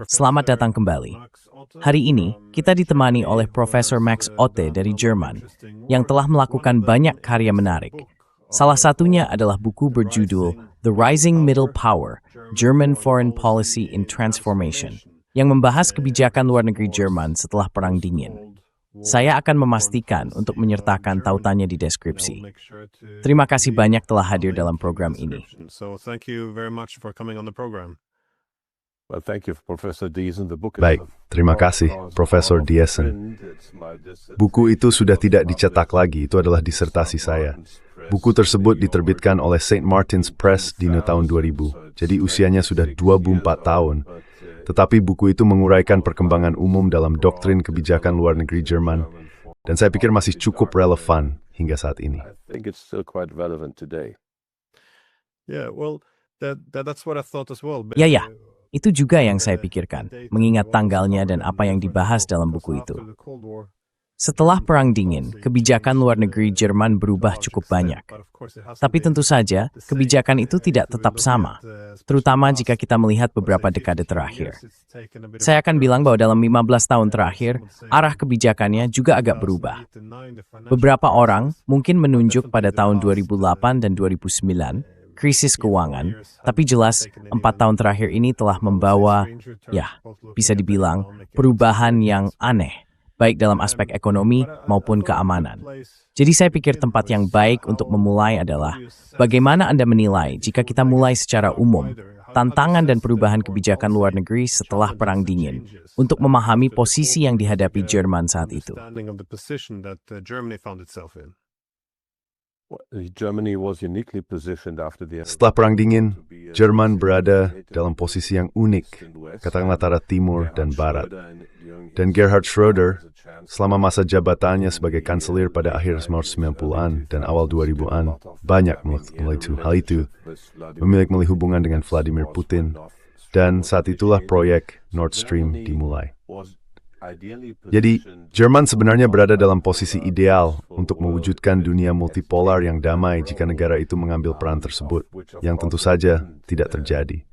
Selamat datang kembali. Hari ini, kita ditemani oleh Profesor Max Otte dari Jerman, yang telah melakukan banyak karya menarik. Salah satunya adalah buku berjudul The Rising Middle Power, German Foreign Policy in Transformation, yang membahas kebijakan luar negeri Jerman setelah Perang Dingin. Saya akan memastikan untuk menyertakan tautannya di deskripsi. Terima kasih banyak telah hadir dalam program ini. Baik, terima kasih, Profesor Diesen. Buku itu sudah tidak dicetak lagi, itu adalah disertasi saya. Buku tersebut diterbitkan oleh St. Martin's Press di tahun 2000, jadi usianya sudah 24 tahun. Tetapi buku itu menguraikan perkembangan umum dalam doktrin kebijakan luar negeri Jerman, dan saya pikir masih cukup relevan hingga saat ini. Ya, itu juga yang saya pikirkan, mengingat tanggalnya dan apa yang dibahas dalam buku itu. Setelah Perang Dingin, kebijakan luar negeri Jerman berubah cukup banyak. Tapi tentu saja, kebijakan itu tidak tetap sama, terutama jika kita melihat beberapa dekade terakhir. Saya akan bilang bahwa dalam 15 tahun terakhir, arah kebijakannya juga agak berubah. Beberapa orang mungkin menunjuk pada tahun 2008 dan 2009, krisis keuangan, tapi jelas 4 tahun terakhir ini telah membawa, bisa dibilang, perubahan yang aneh, baik dalam aspek ekonomi maupun keamanan. Jadi saya pikir tempat yang baik untuk memulai adalah bagaimana Anda menilai jika kita mulai secara umum tantangan dan perubahan kebijakan luar negeri setelah Perang Dingin untuk memahami posisi yang dihadapi Jerman saat itu. Setelah Perang Dingin, Jerman berada dalam posisi yang unik, katakanlah antara Timur dan Barat. Dan Gerhard Schröder, selama masa jabatannya sebagai kanselir pada akhir 1990-an dan awal 2000-an, banyak melihat hal itu, memiliki hubungan dengan Vladimir Putin, dan saat itulah proyek Nord Stream dimulai. Jadi, Jerman sebenarnya berada dalam posisi ideal untuk mewujudkan dunia multipolar yang damai jika negara itu mengambil peran tersebut, yang tentu saja tidak terjadi.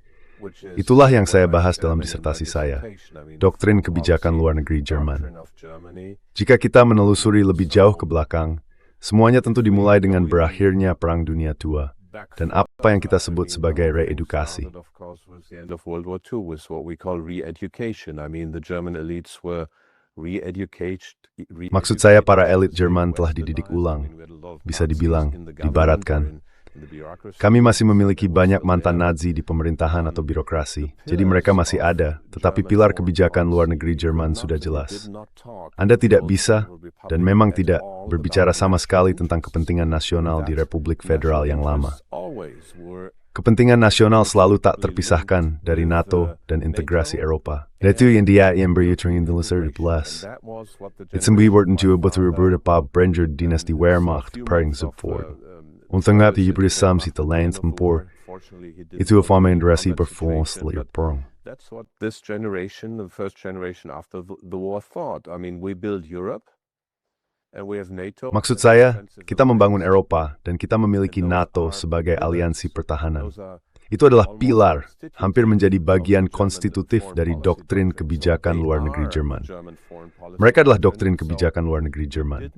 Itulah yang saya bahas dalam disertasi saya, doktrin kebijakan luar negeri Jerman. Jika kita menelusuri lebih jauh ke belakang, semuanya tentu dimulai dengan berakhirnya Perang Dunia II, dan apa yang kita sebut sebagai reedukasi. Maksud saya para elit Jerman telah dididik ulang, bisa dibilang dibaratkan. Kami masih memiliki banyak mantan Nazi di pemerintahan atau birokrasi, jadi mereka masih ada, tetapi pilar kebijakan luar negeri Jerman sudah jelas. Anda tidak bisa, dan memang tidak, berbicara sama sekali tentang kepentingan nasional di Republik Federal yang lama. Kepentingan nasional selalu tak terpisahkan dari NATO dan integrasi Eropa. Itu yang dia yang berjuang di luar plus. Itu membuat beberapa Brenger dinasti Wehrmacht perang support. Untuk itu bersama si lain tempur, itu forma interasi performance layer perang. That's what this generation, the first generation after the war thought. I mean, we build Europe, and we have NATO. Maksud saya, kita membangun Eropa dan kita memiliki NATO sebagai aliansi pertahanan. Itu adalah pilar, hampir menjadi bagian konstitutif dari doktrin kebijakan luar negeri Jerman. Mereka adalah doktrin kebijakan luar negeri Jerman.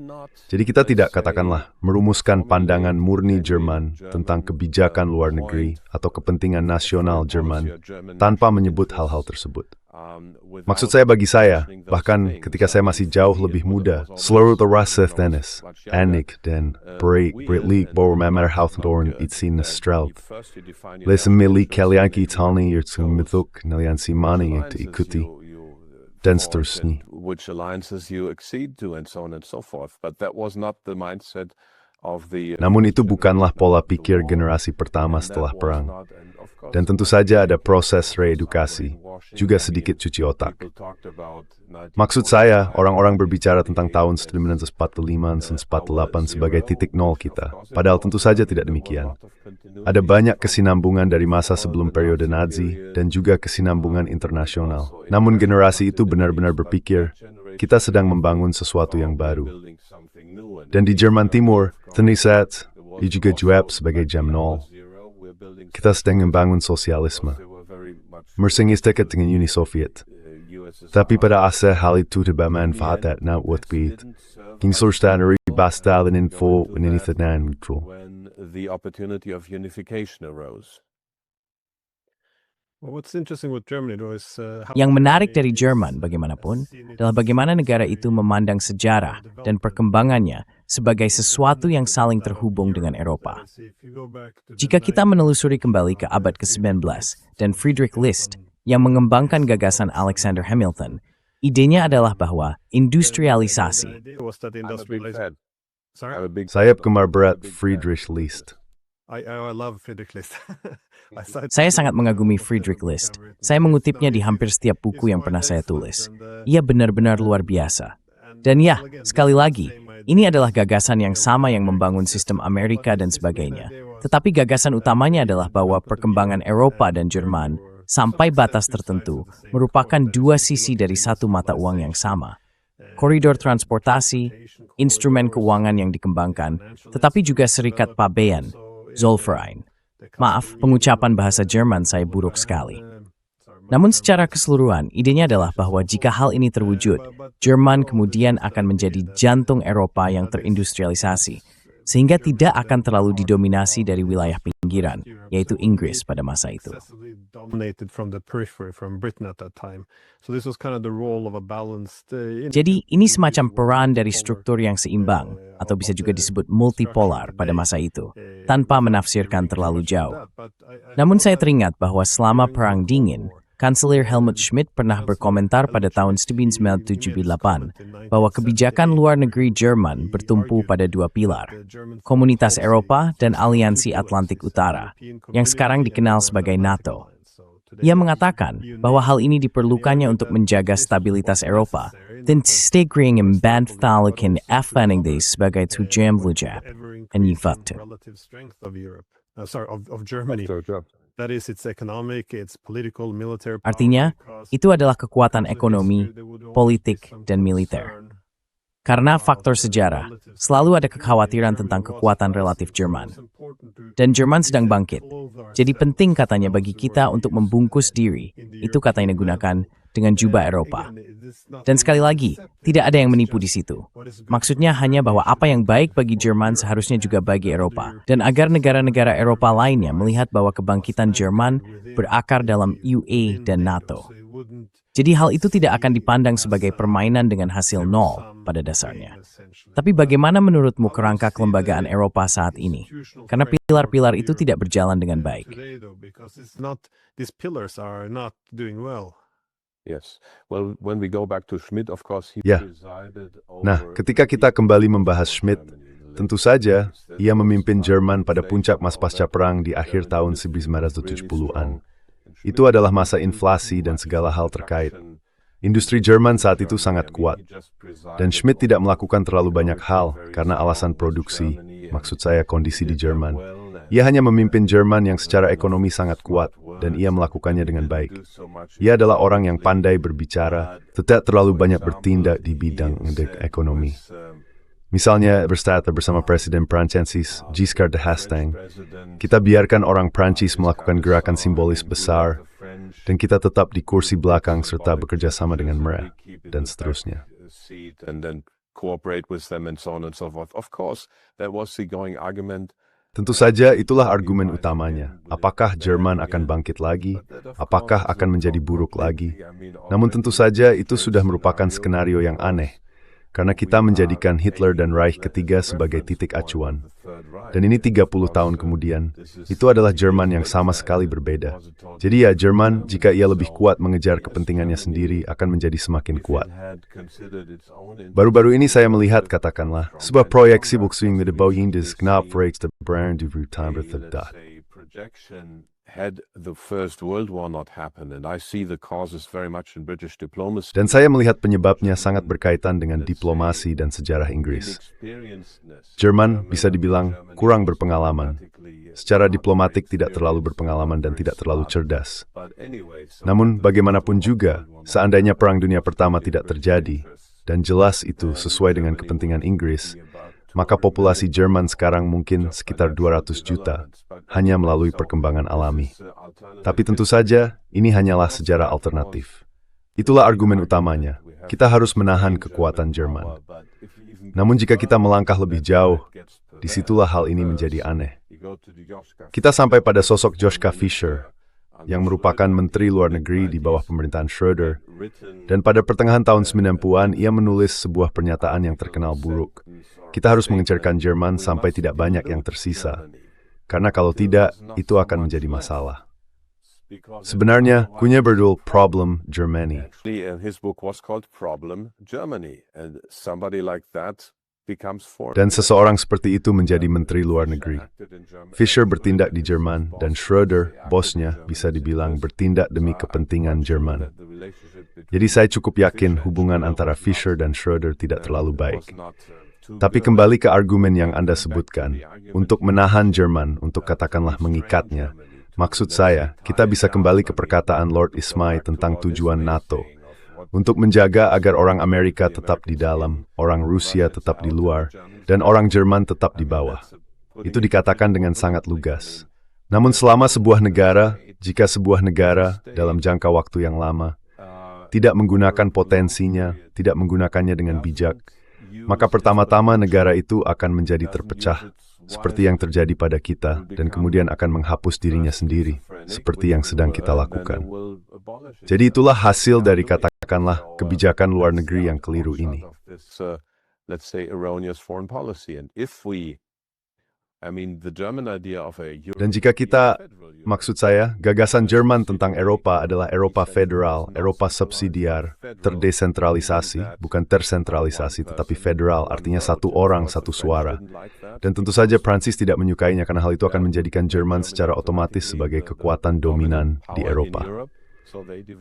Jadi kita tidak katakanlah merumuskan pandangan murni Jerman tentang kebijakan luar negeri atau kepentingan nasional Jerman tanpa menyebut hal-hal tersebut. Maksud saya bagi saya, bahkan ketika saya masih jauh lebih muda, seluruh rasa tenis, anik dan breedlik bahwa memerhautorn itsin nestrel. Lesemili kalian kitani yertsum mithuk naliansi mani yang diikuti. Dan seterusnya. Which alliances you accede to and so on and so forth. But that was not the mindset of the... Namun itu bukanlah pola pikir generasi pertama setelah perang. Dan tentu saja ada proses reedukasi, juga sedikit cuci otak. Maksud saya, orang-orang berbicara tentang tahun 1945 dan 1948 sebagai titik nol kita, padahal tentu saja tidak demikian. Ada banyak kesinambungan dari masa sebelum periode Nazi dan juga kesinambungan internasional. Namun generasi itu benar-benar berpikir, kita sedang membangun sesuatu yang baru. Dan di Jerman Timur, Tenisat, juga jawab sebagai jam nol. Kita sedang membangun sosialisme. Mersengis dekat dengan Uni Soviet. Tapi pada akhir hal itu tidak bermanfaat nak waktu itu. King Surstanari basta dan info ini tenan neutral. when the opportunity of unification arose. Yang menarik dari Jerman bagaimanapun adalah bagaimana negara itu memandang sejarah dan perkembangannya sebagai sesuatu yang saling terhubung dengan Eropa. Jika kita menelusuri kembali ke abad ke-19 dan Friedrich List yang mengembangkan gagasan Alexander Hamilton, idenya adalah bahwa industrialisasi I'm a big fan. I'm a big Saya penggemar berat Friedrich List. Saya sangat mengagumi Friedrich List. Saya mengutipnya di hampir setiap buku yang pernah saya tulis. Ia benar-benar luar biasa. Dan ya, sekali lagi, ini adalah gagasan yang sama yang membangun sistem Amerika dan sebagainya. Tetapi gagasan utamanya adalah bahwa perkembangan Eropa dan Jerman sampai batas tertentu merupakan dua sisi dari satu mata uang yang sama. Koridor transportasi, instrumen keuangan yang dikembangkan, tetapi juga serikat pabean, Zollverein. Maaf, pengucapan bahasa Jerman saya buruk sekali. Namun secara keseluruhan, idenya adalah bahwa jika hal ini terwujud, Jerman kemudian akan menjadi jantung Eropa yang terindustrialisasi, sehingga tidak akan terlalu didominasi dari wilayah pinggiran, yaitu Inggris pada masa itu. Jadi ini semacam peran dari struktur yang seimbang, atau bisa juga disebut multipolar pada masa itu, tanpa menafsirkan terlalu jauh. Namun saya teringat bahwa selama Perang Dingin, Kanselir Helmut Schmidt pernah berkomentar pada tahun 1978 bahwa kebijakan luar negeri Jerman bertumpu pada dua pilar, Komunitas Eropa dan Aliansi Atlantik Utara, yang sekarang dikenal sebagai NATO. Ia mengatakan bahwa hal ini diperlukannya untuk menjaga stabilitas Eropa dan stegring im bandtaliken afvaning sebagai tujuan blujab and yifatu. Artinya, itu adalah kekuatan ekonomi, politik, dan militer. Karena faktor sejarah, selalu ada kekhawatiran tentang kekuatan relatif Jerman. Dan Jerman sedang bangkit. Jadi penting katanya bagi kita untuk membungkus diri, itu kata yang digunakan, dengan jubah Eropa. Dan sekali lagi, tidak ada yang menipu di situ. Maksudnya hanya bahwa apa yang baik bagi Jerman seharusnya juga bagi Eropa. Dan agar negara-negara Eropa lainnya melihat bahwa kebangkitan Jerman berakar dalam UE dan NATO. Jadi hal itu tidak akan dipandang sebagai permainan dengan hasil nol pada dasarnya. Tapi bagaimana menurutmu kerangka kelembagaan Eropa saat ini? Karena pilar-pilar itu tidak berjalan dengan baik. Yes. Well, when we go back to Schmidt, of course, he Ya. presided Nah, over ketika kita kembali membahas Schmidt, tentu saja ia memimpin Jerman pada puncak masa pasca perang di akhir tahun 1970-an. Itu adalah masa inflasi dan segala hal terkait. Industri Jerman saat itu sangat kuat. Dan Schmidt tidak melakukan terlalu banyak hal karena alasan produksi, maksud saya kondisi di Jerman. Ia hanya memimpin Jerman yang secara ekonomi sangat kuat, dan ia melakukannya dengan baik. Ia adalah orang yang pandai berbicara, tidak terlalu banyak bertindak di bidang ekonomi. Misalnya berstatus bersama Presiden Prancis, Giscard d'Estaing, kita biarkan orang Prancis melakukan gerakan simbolis besar, dan kita tetap di kursi belakang serta bekerja sama dengan mereka, dan seterusnya. and then cooperate with them and so on and so forth. Of course, that was the going argument. Tentu saja itulah argumen utamanya. Apakah Jerman akan bangkit lagi? Apakah akan menjadi buruk lagi? Namun tentu saja itu sudah merupakan skenario yang aneh. Karena kita menjadikan Hitler dan Reich ketiga sebagai titik acuan. Dan ini 30 tahun kemudian, itu adalah Jerman yang sama sekali berbeda. Jadi ya, Jerman, jika ia lebih kuat mengejar kepentingannya sendiri, akan menjadi semakin kuat. Baru-baru ini saya melihat, katakanlah, sebuah proyeksi boxing de Boeing des Knapfreaks de Brand du Time terdah. Had the First World War not happened, and I see the causes very much in British diplomacy. Dan saya melihat penyebabnya sangat berkaitan dengan diplomasi dan sejarah Inggris. Jerman bisa dibilang kurang berpengalaman. Secara diplomatik tidak terlalu berpengalaman dan tidak terlalu cerdas. Namun bagaimanapun juga, seandainya Perang Dunia Pertama tidak terjadi, dan jelas itu sesuai dengan kepentingan Inggris, maka populasi Jerman sekarang mungkin sekitar 200 juta, hanya melalui perkembangan alami. Tapi tentu saja, ini hanyalah sejarah alternatif. Itulah argumen utamanya. Kita harus menahan kekuatan Jerman. Namun jika kita melangkah lebih jauh, disitulah hal ini menjadi aneh. Kita sampai pada sosok Joschka Fischer, yang merupakan Menteri Luar Negeri di bawah pemerintahan Schröder, dan pada pertengahan tahun 90-an ia menulis sebuah pernyataan yang terkenal buruk. Kita harus mengencarkan Jerman sampai tidak banyak yang tersisa, karena kalau tidak, itu akan menjadi masalah. Sebenarnya, kuncinya berjudul Problem Germany. Dan seseorang seperti itu menjadi Menteri Luar Negeri. Fischer bertindak di Jerman, dan Schröder, bosnya, bisa dibilang bertindak demi kepentingan Jerman. Jadi saya cukup yakin hubungan antara Fischer dan Schröder tidak terlalu baik. Tapi kembali ke argumen yang Anda sebutkan, untuk menahan Jerman, untuk katakanlah mengikatnya, maksud saya, kita bisa kembali ke perkataan Lord Ismay tentang tujuan NATO. Untuk menjaga agar orang Amerika tetap di dalam, orang Rusia tetap di luar, dan orang Jerman tetap di bawah. Itu dikatakan dengan sangat lugas. Namun selama sebuah negara, jika sebuah negara dalam jangka waktu yang lama, tidak menggunakan potensinya, tidak menggunakannya dengan bijak, maka pertama-tama negara itu akan menjadi terpecah, seperti yang terjadi pada kita, dan kemudian akan menghapus dirinya sendiri, seperti yang sedang kita lakukan. Jadi itulah hasil dari katakanlah kebijakan luar negeri yang keliru ini. Dan jika kita, maksud saya, gagasan Jerman tentang Eropa adalah Eropa federal, Eropa subsidiar, terdesentralisasi, bukan tersentralisasi, tetapi federal, artinya satu orang, satu suara. Dan tentu saja Prancis tidak menyukainya karena hal itu akan menjadikan Jerman secara otomatis sebagai kekuatan dominan di Eropa.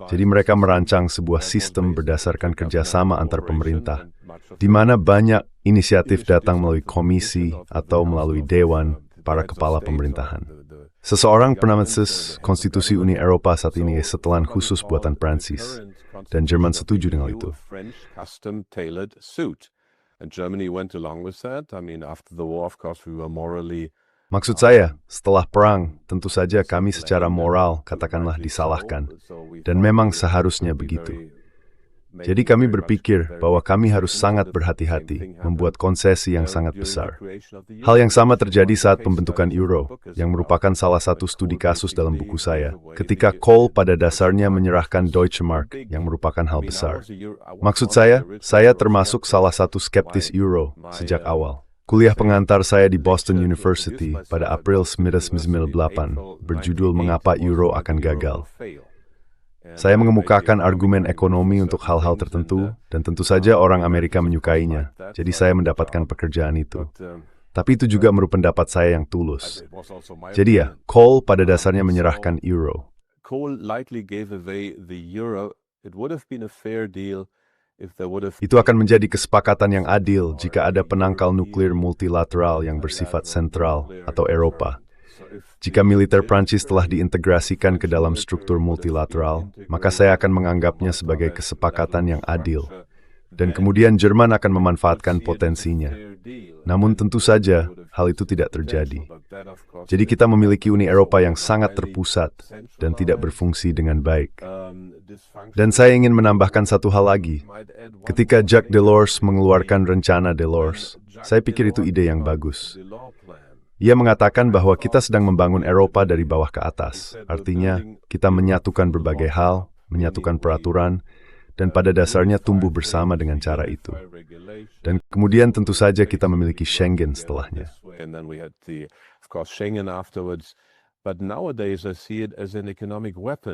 Jadi mereka merancang sebuah sistem berdasarkan kerjasama antar pemerintah, di mana banyak inisiatif datang melalui komisi atau melalui dewan para kepala pemerintahan. Seseorang pernah menses konstitusi Uni Eropa saat ini setelan khusus buatan Prancis, dan Jerman setuju dengan itu. Maksud saya, setelah perang, tentu saja kami secara moral, katakanlah disalahkan, dan memang seharusnya begitu. Jadi kami berpikir bahwa kami harus sangat berhati-hati, membuat konsesi yang sangat besar. Hal yang sama terjadi saat pembentukan Euro, yang merupakan salah satu studi kasus dalam buku saya, ketika Kohl pada dasarnya menyerahkan Deutsche Mark, yang merupakan hal besar. Maksud saya termasuk salah satu skeptis Euro sejak awal. Kuliah pengantar saya di Boston University pada April 1998 berjudul Mengapa Euro akan Gagal. Saya mengemukakan argumen ekonomi untuk hal-hal tertentu, dan tentu saja orang Amerika menyukainya, jadi saya mendapatkan pekerjaan itu. Tapi itu juga menurut pendapat saya yang tulus. Jadi ya, Kohl pada dasarnya menyerahkan Euro. Itu akan menjadi kesepakatan yang adil jika ada penangkal nuklir multilateral yang bersifat sentral atau Eropa. Jika militer Prancis telah diintegrasikan ke dalam struktur multilateral, maka saya akan menganggapnya sebagai kesepakatan yang adil. Dan kemudian Jerman akan memanfaatkan potensinya. Namun tentu saja, hal itu tidak terjadi. Jadi kita memiliki Uni Eropa yang sangat terpusat dan tidak berfungsi dengan baik. Dan saya ingin menambahkan satu hal lagi. Ketika Jacques Delors mengeluarkan rencana Delors, saya pikir itu ide yang bagus. Ia mengatakan bahwa kita sedang membangun Eropa dari bawah ke atas. Artinya, kita menyatukan berbagai hal, menyatukan peraturan, dan pada dasarnya tumbuh bersama dengan cara itu. Dan kemudian tentu saja kita memiliki Schengen setelahnya.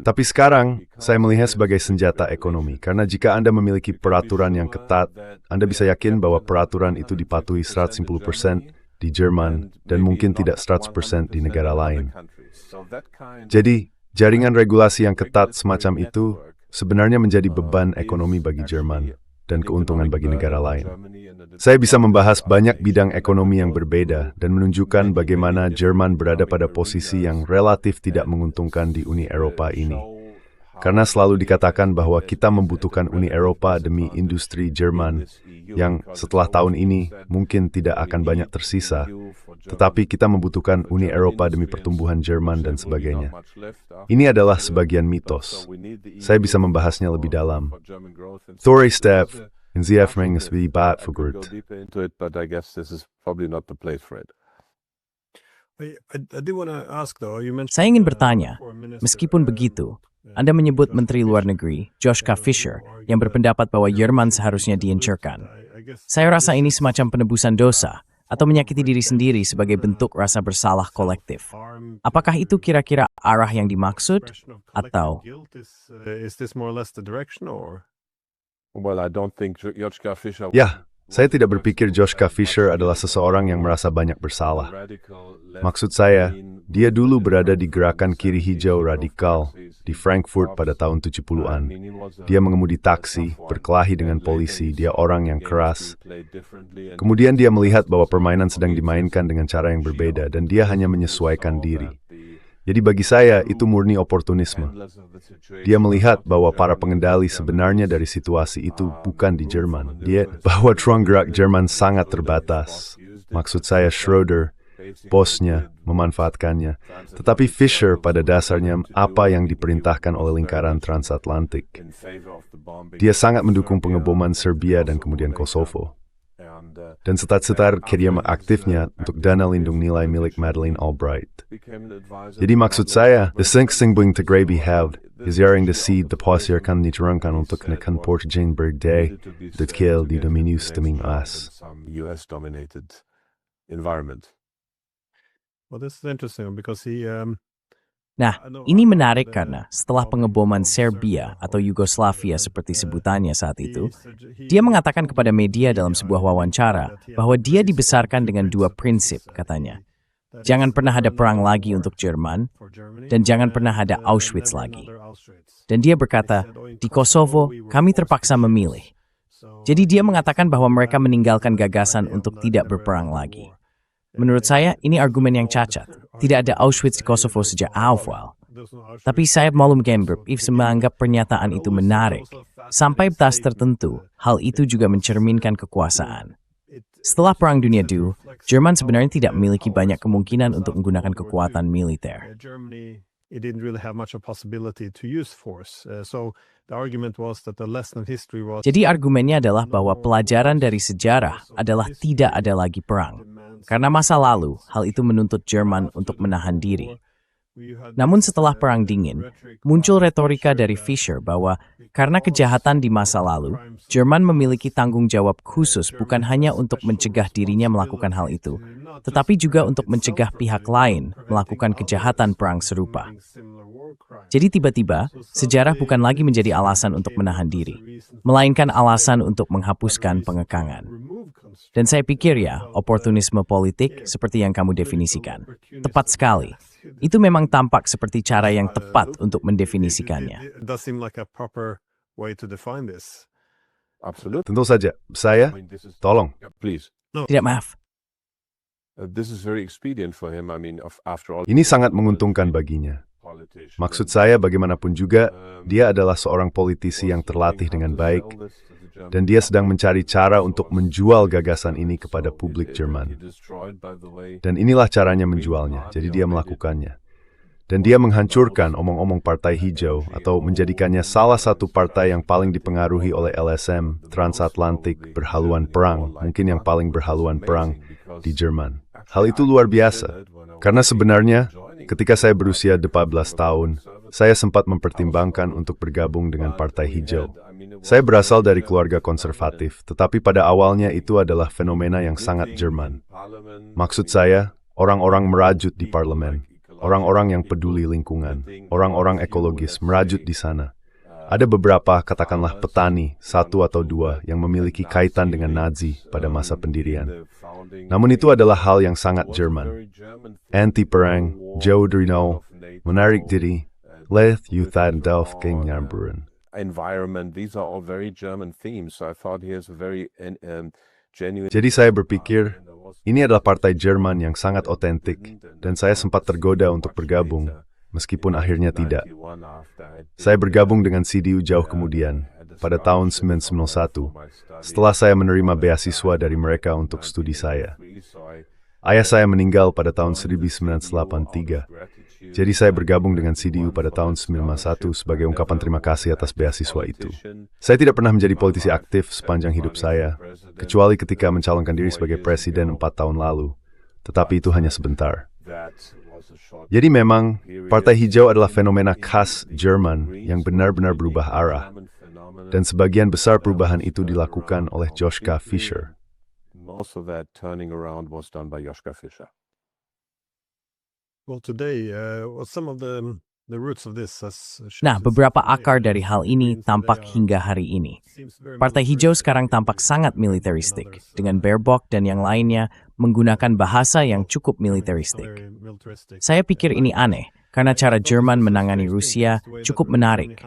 Tapi sekarang, saya melihat sebagai senjata ekonomi, karena jika Anda memiliki peraturan yang ketat, Anda bisa yakin bahwa peraturan itu dipatuhi 110% di Jerman, dan mungkin tidak 100% di negara lain. Jadi, jaringan regulasi yang ketat semacam itu sebenarnya menjadi beban ekonomi bagi Jerman dan keuntungan bagi negara lain. Saya bisa membahas banyak bidang ekonomi yang berbeda dan menunjukkan bagaimana Jerman berada pada posisi yang relatif tidak menguntungkan di Uni Eropa ini. Karena selalu dikatakan bahwa kita membutuhkan Uni Eropa demi industri Jerman yang setelah tahun ini mungkin tidak akan banyak tersisa, tetapi kita membutuhkan Uni Eropa demi pertumbuhan Jerman dan sebagainya. Ini adalah sebagian mitos. Saya bisa membahasnya lebih dalam. Thore Step in ZF-ring is wie bad for good. Saya ingin bertanya, meskipun begitu, Anda menyebut Menteri Luar Negeri, Joschka Fischer, yang berpendapat bahwa Jerman seharusnya dihancurkan. Saya rasa ini semacam penebusan dosa, atau menyakiti diri sendiri sebagai bentuk rasa bersalah kolektif. Apakah itu kira-kira arah yang dimaksud, atau... Ya, saya tidak berpikir Joschka Fischer adalah seseorang yang merasa banyak bersalah. Maksud saya, dia dulu berada di gerakan kiri hijau radikal di Frankfurt pada tahun 70-an. Dia mengemudi taksi, berkelahi dengan polisi, dia orang yang keras. Kemudian dia melihat bahwa permainan sedang dimainkan dengan cara yang berbeda dan dia hanya menyesuaikan diri. Jadi bagi saya, itu murni oportunisme. Dia melihat bahwa para pengendali sebenarnya dari situasi itu bukan di Jerman. Dia bahwa ruang gerak Jerman sangat terbatas. Maksud saya Schröder, bosnya, memanfaatkannya. Tetapi Fischer pada dasarnya apa yang diperintahkan oleh lingkaran transatlantik. Dia sangat mendukung pengeboman Serbia dan kemudian Kosovo. Dan setar-setar kerjasama aktifnya untuk dana lindung nilai milik Madeleine Albright. Jadi maksud saya, the sing-sing-bing to Graby have is yaring the seed the posir kan diturunkan untuk nekan Port Jane Birthday, the kill di Dominus Deming As. US-dominated environment. Well, this is interesting because he Nah, ini menarik karena setelah pengeboman Serbia atau Yugoslavia seperti sebutannya saat itu, dia mengatakan kepada media dalam sebuah wawancara bahwa dia dibesarkan dengan dua prinsip, katanya. Jangan pernah ada perang lagi untuk Jerman, dan jangan pernah ada Auschwitz lagi. Dan dia berkata, di Kosovo, kami terpaksa memilih. Jadi dia mengatakan bahwa mereka meninggalkan gagasan untuk tidak berperang lagi. Menurut saya, ini argumen yang cacat. Tidak ada Auschwitz di Kosovo sejak awal. Tapi saya malu If menganggap pernyataan itu menarik. Sampai batas tertentu, hal itu juga mencerminkan kekuasaan. Setelah Perang Dunia II, Jerman sebenarnya tidak memiliki banyak kemungkinan untuk menggunakan kekuatan militer. it didn't really have much of a possibility to use force. So the argument was that the lesson of history was... Jadi argumennya adalah bahwa pelajaran dari sejarah adalah tidak ada lagi perang. Karena masa lalu, hal itu menuntut Jerman untuk menahan diri. Namun setelah Perang Dingin, muncul retorika dari Fischer bahwa karena kejahatan di masa lalu, Jerman memiliki tanggung jawab khusus bukan hanya untuk mencegah dirinya melakukan hal itu, tetapi juga untuk mencegah pihak lain melakukan kejahatan perang serupa. Jadi tiba-tiba, sejarah bukan lagi menjadi alasan untuk menahan diri, melainkan alasan untuk menghapuskan pengekangan. Dan saya pikir ya, oportunisme politik seperti yang kamu definisikan. Tepat sekali. Itu memang tampak seperti cara yang tepat untuk mendefinisikannya. Tentu saja, saya, tolong. Tidak, maaf. Ini sangat menguntungkan baginya. Maksud saya bagaimanapun juga, dia adalah seorang politisi yang terlatih dengan baik, dan dia sedang mencari cara untuk menjual gagasan ini kepada publik Jerman. Dan inilah caranya menjualnya, jadi dia melakukannya. Dan dia menghancurkan omong-omong Partai Hijau atau menjadikannya salah satu partai yang paling dipengaruhi oleh LSM, transatlantik, berhaluan perang, mungkin yang paling berhaluan perang di Jerman. Hal itu luar biasa, karena sebenarnya ketika saya berusia 14 tahun, saya sempat mempertimbangkan untuk bergabung dengan Partai Hijau. Saya berasal dari keluarga konservatif, tetapi pada awalnya itu adalah fenomena yang sangat Jerman. Maksud saya, orang-orang merajut di parlemen, orang-orang yang peduli lingkungan, orang-orang ekologis merajut di sana. Ada beberapa, katakanlah petani, satu atau dua, yang memiliki kaitan dengan Nazi pada masa pendirian. Namun itu adalah hal yang sangat Jerman. Anti-perang, jauh dari nol, menarik diri, leth yuthan delf king nyamburan. Environment, these are all very German themes, so I thought he has a very genuine... Jadi saya berpikir, ini adalah partai Jerman yang sangat otentik, dan saya sempat tergoda untuk bergabung. meskipun akhirnya tidak. Saya bergabung dengan CDU jauh kemudian, pada tahun 1991, setelah saya menerima beasiswa dari mereka untuk studi saya. Ayah saya meninggal pada tahun 1983, jadi saya bergabung dengan CDU pada tahun 1991 sebagai ungkapan terima kasih atas beasiswa itu. Saya tidak pernah menjadi politisi aktif sepanjang hidup saya, kecuali ketika mencalonkan diri sebagai presiden 4 tahun lalu, tetapi itu hanya sebentar. Jadi memang, Partai Hijau adalah fenomena khas Jerman yang benar-benar berubah arah, dan sebagian besar perubahan itu dilakukan oleh Joschka Fischer. Most of that turning around was done by Joschka Fischer. Well, today, some of the roots of this Nah, beberapa akar dari hal ini tampak hingga hari ini. Partai Hijau sekarang tampak sangat militeristik, dengan Baerbock dan yang lainnya menggunakan bahasa yang cukup militeristik. Saya pikir ini aneh, karena cara Jerman menangani Rusia cukup menarik.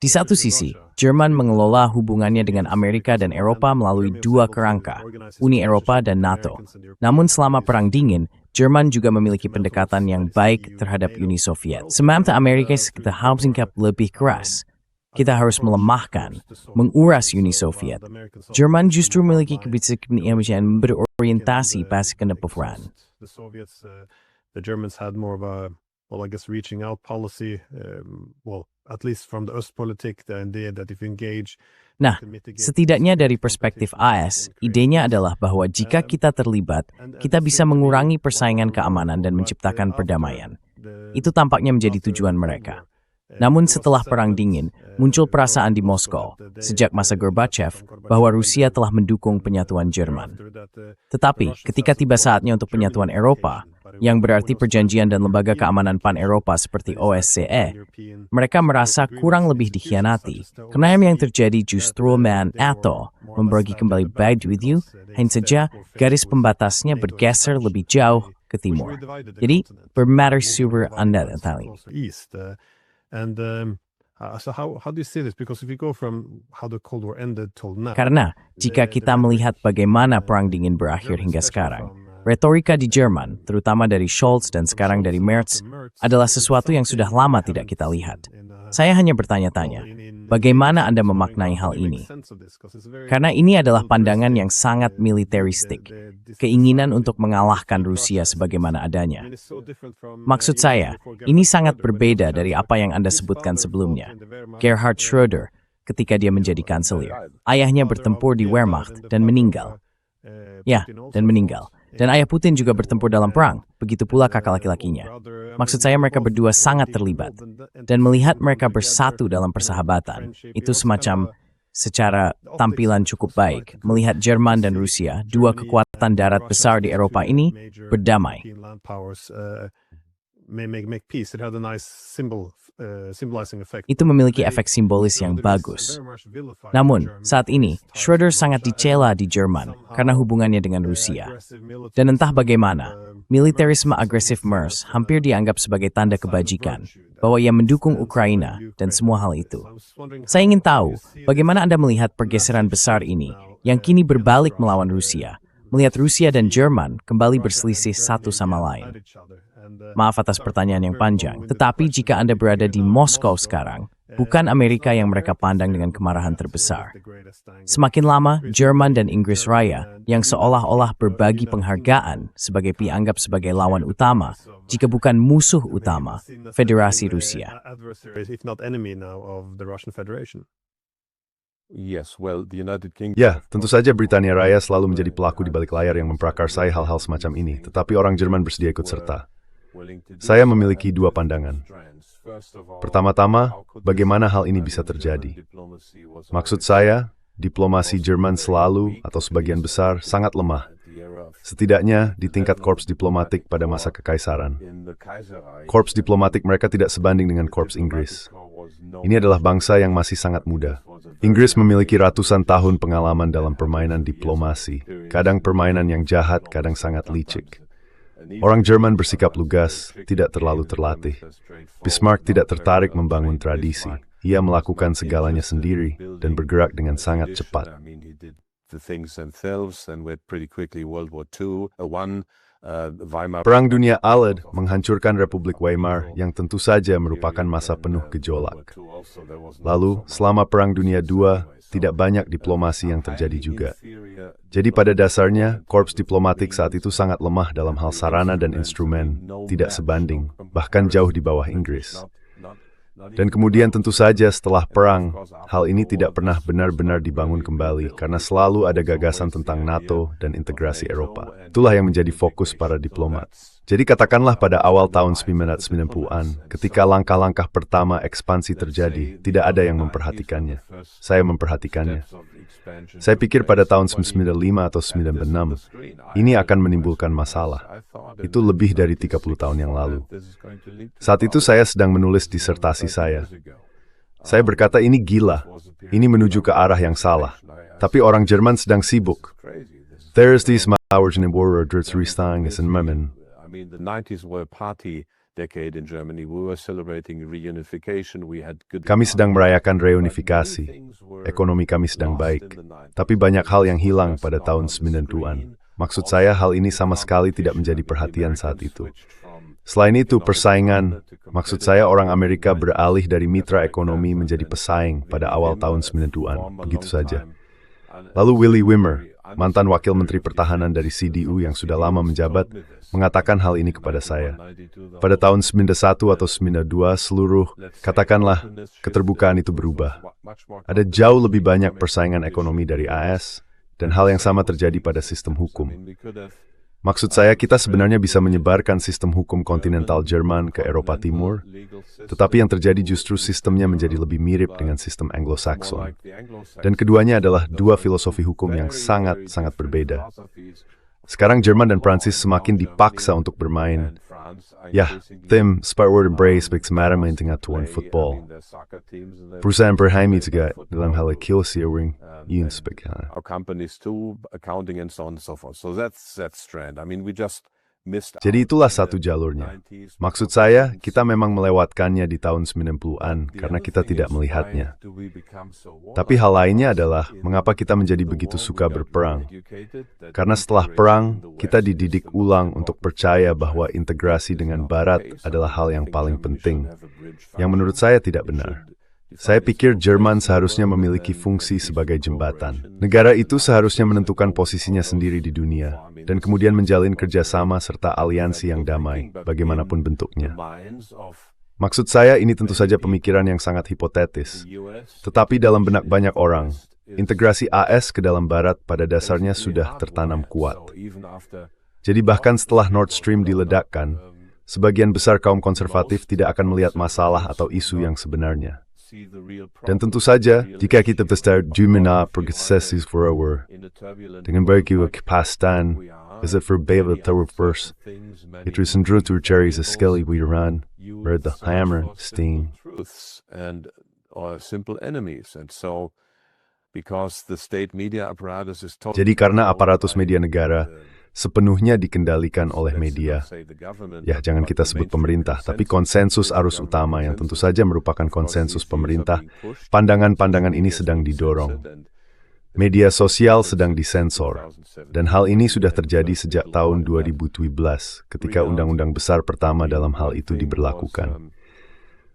Di satu sisi, Jerman mengelola hubungannya dengan Amerika dan Eropa melalui dua kerangka, Uni Eropa dan NATO. Namun selama Perang Dingin, Jerman juga memiliki pendekatan yang baik terhadap Uni Soviet. Semasa Amerika kita harus lebih keras. Kita harus melemahkan, menguras Uni Soviet. Jerman justru memiliki kebijakan yang berorientasi pada kenegaraan. The Germans had more of a, well, I guess, reaching out policy, at least from the Ostpolitik, the idea that if you engage. Nah, setidaknya dari perspektif AS, idenya adalah bahwa jika kita terlibat, kita bisa mengurangi persaingan keamanan dan menciptakan perdamaian. Itu tampaknya menjadi tujuan mereka. Namun setelah Perang Dingin, muncul perasaan di Moskow, sejak masa Gorbachev, bahwa Rusia telah mendukung penyatuan Jerman. Tetapi, ketika tiba saatnya untuk penyatuan Eropa, yang berarti perjanjian dan lembaga keamanan pan-Eropa seperti OSCE, mereka merasa kurang lebih dikhianati, karena yang terjadi justru NATO membagi kembali baik with you, hanya saja garis pembatasnya bergeser lebih jauh ke timur. Jadi, bermatter super Anda tali. And so how do you see this? Because if you go from how the Cold War ended till now. Karena jika kita melihat bagaimana Perang Dingin berakhir hingga sekarang, retorika di Jerman, terutama dari Scholz dan sekarang dari Merz, adalah sesuatu yang sudah lama tidak kita lihat. Saya hanya bertanya-tanya, bagaimana Anda memaknai hal ini? Karena ini adalah pandangan yang sangat militeristik, keinginan untuk mengalahkan Rusia sebagaimana adanya. Maksud saya, ini sangat berbeda dari apa yang Anda sebutkan sebelumnya. Gerhard Schröder, ketika dia menjadi kanselir, ayahnya bertempur di Wehrmacht dan meninggal. Ya, dan meninggal. Dan ayah Putin juga bertempur dalam perang, begitu pula kakak laki-lakinya. Maksud saya mereka berdua sangat terlibat. Dan melihat mereka bersatu dalam persahabatan, itu semacam secara tampilan cukup baik. Melihat Jerman dan Rusia, dua kekuatan darat besar di Eropa ini, berdamai. Itu memiliki efek simbolis yang bagus. Namun, saat ini, Schröder sangat dicela di Jerman karena hubungannya dengan Rusia. Dan entah bagaimana, militerisme agresif Merz hampir dianggap sebagai tanda kebajikan, bahwa ia mendukung Ukraina dan semua hal itu. Saya ingin tahu, bagaimana Anda melihat pergeseran besar ini, yang kini berbalik melawan Rusia, melihat Rusia dan Jerman kembali berselisih satu sama lain. Maaf atas pertanyaan yang panjang, tetapi jika Anda berada di Moskow sekarang, bukan Amerika yang mereka pandang dengan kemarahan terbesar. Semakin lama, Jerman dan Inggris Raya, yang seolah-olah berbagi penghargaan sebagai dianggap sebagai lawan utama, jika bukan musuh utama, Federasi Rusia. Ya, tentu saja Britania Raya selalu menjadi pelaku di balik layar yang memprakarsai hal-hal semacam ini, tetapi orang Jerman bersedia ikut serta. Saya memiliki dua pandangan. Pertama-tama, bagaimana hal ini bisa terjadi? Maksud saya, diplomasi Jerman selalu, atau sebagian besar, sangat lemah. Setidaknya di tingkat korps diplomatik pada masa kekaisaran. Korps diplomatik mereka tidak sebanding dengan korps Inggris. Ini adalah bangsa yang masih sangat muda. Inggris memiliki ratusan tahun pengalaman dalam permainan diplomasi. Kadang permainan yang jahat, kadang sangat licik. Orang Jerman bersikap lugas, tidak terlalu terlatih. Bismarck tidak tertarik membangun tradisi. Ia melakukan segalanya sendiri dan bergerak dengan sangat cepat. Perang Dunia Alad menghancurkan Republik Weimar yang tentu saja merupakan masa penuh gejolak. Lalu, selama Perang Dunia II, tidak banyak diplomasi yang terjadi juga. Jadi pada dasarnya, korps diplomatik saat itu sangat lemah dalam hal sarana dan instrumen, tidak sebanding, bahkan jauh di bawah Inggris. Dan kemudian tentu saja setelah perang, hal ini tidak pernah benar-benar dibangun kembali karena selalu ada gagasan tentang NATO dan integrasi Eropa. Itulah yang menjadi fokus para diplomat. Jadi katakanlah pada awal tahun 1990-an, ketika langkah-langkah pertama ekspansi terjadi, tidak ada yang memperhatikannya. Saya memperhatikannya. Saya pikir pada tahun 1995 atau 1996, ini akan menimbulkan masalah. Itu lebih dari 30 tahun yang lalu. Saat itu saya sedang menulis disertasi saya. Saya berkata ini gila, ini menuju ke arah yang salah. Tapi orang Jerman sedang sibuk. There's these hours in war Deutschland is in Memmen. I mean, the 90s were a party decade in Germany. We were celebrating reunification. We had good. Kami sedang merayakan reunifikasi. Ekonomi kami sedang baik. Tapi banyak hal yang hilang pada tahun 90-an. Maksud saya hal ini sama sekali tidak menjadi perhatian saat itu. Selain itu, persaingan. Maksud saya orang Amerika beralih dari mitra ekonomi menjadi pesaing pada awal tahun 90-an. Begitu saja. Lalu Willy Wimmer, mantan wakil menteri pertahanan dari CDU yang sudah lama menjabat, mengatakan hal ini kepada saya. Pada tahun 91 atau 92, seluruh, katakanlah, keterbukaan itu berubah. Ada jauh lebih banyak persaingan ekonomi dari AS, dan hal yang sama terjadi pada sistem hukum. Maksud saya, kita sebenarnya bisa menyebarkan sistem hukum kontinental Jerman ke Eropa Timur, tetapi yang terjadi justru sistemnya menjadi lebih mirip dengan sistem Anglo-Saxon. Dan keduanya adalah dua filosofi hukum yang sangat-sangat berbeda. Sekarang Jerman dan Prancis semakin dipaksa untuk bermain. Ya, tim Sparward Embrace bagaimana tingkatuan football. Perusahaan berhami juga dalam hal kilosiering, yun sebagainya. Our companies too, accounting and so on and so forth. So that's trend. I mean, we just missed. Jadi itulah satu jalurnya. Maksud saya, kita memang melewatkannya di tahun 90-an karena kita tidak melihatnya. Tapi hal lainnya adalah, mengapa kita menjadi begitu suka berperang? Karena setelah perang, kita dididik ulang untuk percaya bahwa integrasi dengan Barat adalah hal yang paling penting, yang menurut saya tidak benar. Saya pikir Jerman seharusnya memiliki fungsi sebagai jembatan. Negara itu seharusnya menentukan posisinya sendiri di dunia, dan kemudian menjalin kerjasama serta aliansi yang damai, bagaimanapun bentuknya. Maksud saya ini tentu saja pemikiran yang sangat hipotetis. Tetapi dalam benak banyak orang, integrasi AS ke dalam Barat pada dasarnya sudah tertanam kuat. Jadi bahkan setelah Nord Stream diledakkan, sebagian besar kaum konservatif tidak akan melihat masalah atau isu yang sebenarnya. Dan tentu saja, jika kita besar jumlah progresi forward, dengan bagi kepastian, is it for Beva Towerverse, itu cenderung tercari sekali wiran, red the hammer, sting. And simple enemies. And so, because the state media apparatus is totally. Jadi karena aparatus media negara sepenuhnya dikendalikan oleh media. Ya, jangan kita sebut pemerintah, tapi konsensus arus utama yang tentu saja merupakan konsensus pemerintah. Pandangan-pandangan ini sedang didorong. Media sosial sedang disensor. Dan hal ini sudah terjadi sejak tahun 2017, ketika undang-undang besar pertama dalam hal itu diberlakukan.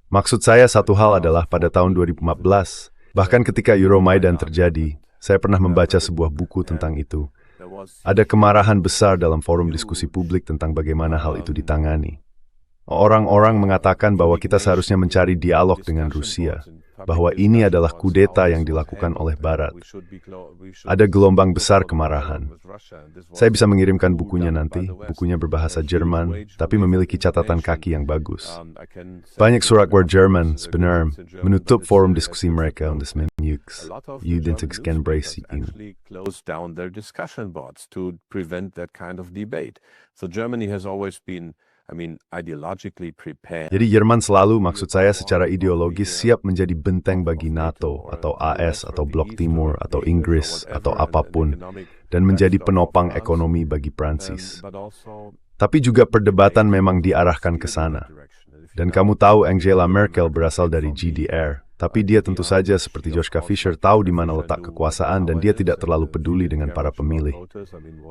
Maksud saya satu hal adalah pada tahun 2014, bahkan ketika Euromaidan terjadi, saya pernah membaca sebuah buku tentang itu. Ada kemarahan besar dalam forum diskusi publik tentang bagaimana hal itu ditangani. Orang-orang mengatakan bahwa kita seharusnya mencari dialog dengan Rusia, bahwa ini adalah kudeta yang dilakukan oleh Barat. Ada gelombang besar kemarahan. Saya bisa mengirimkan bukunya nanti, bukunya berbahasa Jerman, tapi memiliki catatan kaki yang bagus. Banyak surat war Jerman sebenarnya menutup forum diskusi mereka untuk menunjukkan identitas Brexit. Close down their discussion boards to prevent that kind of debate. So Germany has always been, ideologically prepared. Jadi Jerman selalu, maksud saya secara ideologis, siap menjadi benteng bagi NATO, atau AS, atau Blok Timur, atau Inggris, atau apapun, dan menjadi penopang ekonomi bagi Prancis. Tapi juga perdebatan memang diarahkan ke sana. Dan kamu tahu Angela Merkel berasal dari GDR, Tapi dia tentu saja seperti Joschka Fischer tahu di mana letak kekuasaan dan dia tidak terlalu peduli dengan para pemilih.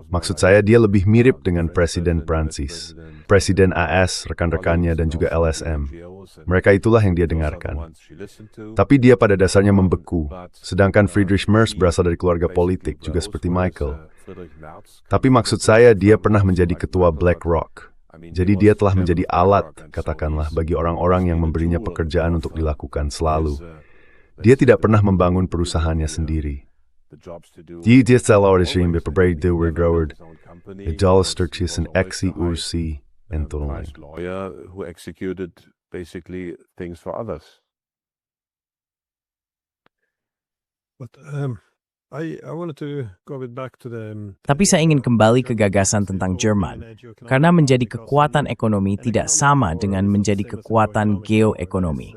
Maksud saya dia lebih mirip dengan Presiden Prancis, Presiden AS, rekan-rekannya dan juga LSM. Mereka itulah yang dia dengarkan. Tapi dia pada dasarnya membeku, sedangkan Friedrich Merz berasal dari keluarga politik, juga seperti Michael. Tapi maksud saya dia pernah menjadi ketua BlackRock. Jadi dia telah menjadi alat, katakanlah, bagi orang-orang yang memberinya pekerjaan untuk dilakukan selalu. Dia tidak pernah membangun perusahaannya sendiri. Die Stellaurische Bepreide Werdrowered, Idolstertjes en Exi Ursi en Tolling. Lawyer who executed basically things for others. But I wanted to go a bit back to the Tapi saya ingin kembali ke gagasan tentang Jerman, karena menjadi kekuatan ekonomi tidak sama dengan menjadi kekuatan geoekonomi.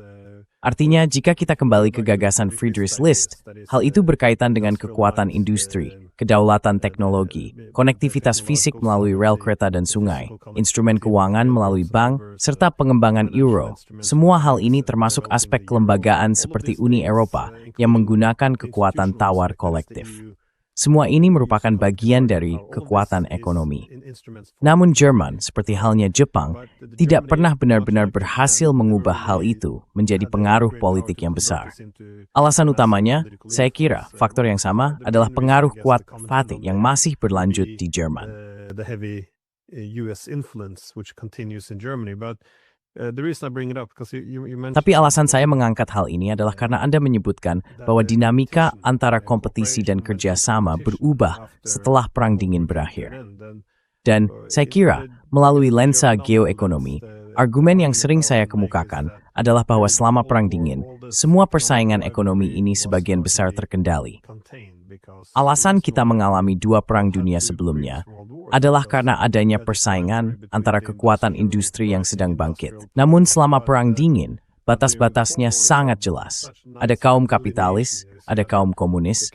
Artinya, jika kita kembali ke gagasan Friedrich List, hal itu berkaitan dengan kekuatan industri, kedaulatan teknologi, konektivitas fisik melalui rel kereta dan sungai, instrumen keuangan melalui bank, serta pengembangan euro. Semua hal ini termasuk aspek kelembagaan seperti Uni Eropa yang menggunakan kekuatan tawar kolektif. Semua ini merupakan bagian dari kekuatan ekonomi. Namun Jerman, seperti halnya Jepang, tidak pernah benar-benar berhasil mengubah hal itu menjadi pengaruh politik yang besar. Alasan utamanya, saya kira, faktor yang sama adalah pengaruh kuat Fatih yang masih berlanjut di Jerman. The heavy US influence which continues in Germany, but the reason I bring it up because you mentioned. Tapi alasan saya mengangkat hal ini adalah karena Anda menyebutkan bahwa dinamika antara kompetisi dan kerjasama berubah setelah Perang Dingin berakhir. Dan saya kira, melalui lensa geoekonomi, argumen yang sering saya kemukakan adalah bahwa selama Perang Dingin, semua persaingan ekonomi ini sebagian besar terkendali. Alasan kita mengalami dua perang dunia sebelumnya adalah karena adanya persaingan antara kekuatan industri yang sedang bangkit. Namun selama Perang Dingin, batas-batasnya sangat jelas. Ada kaum kapitalis, ada kaum komunis,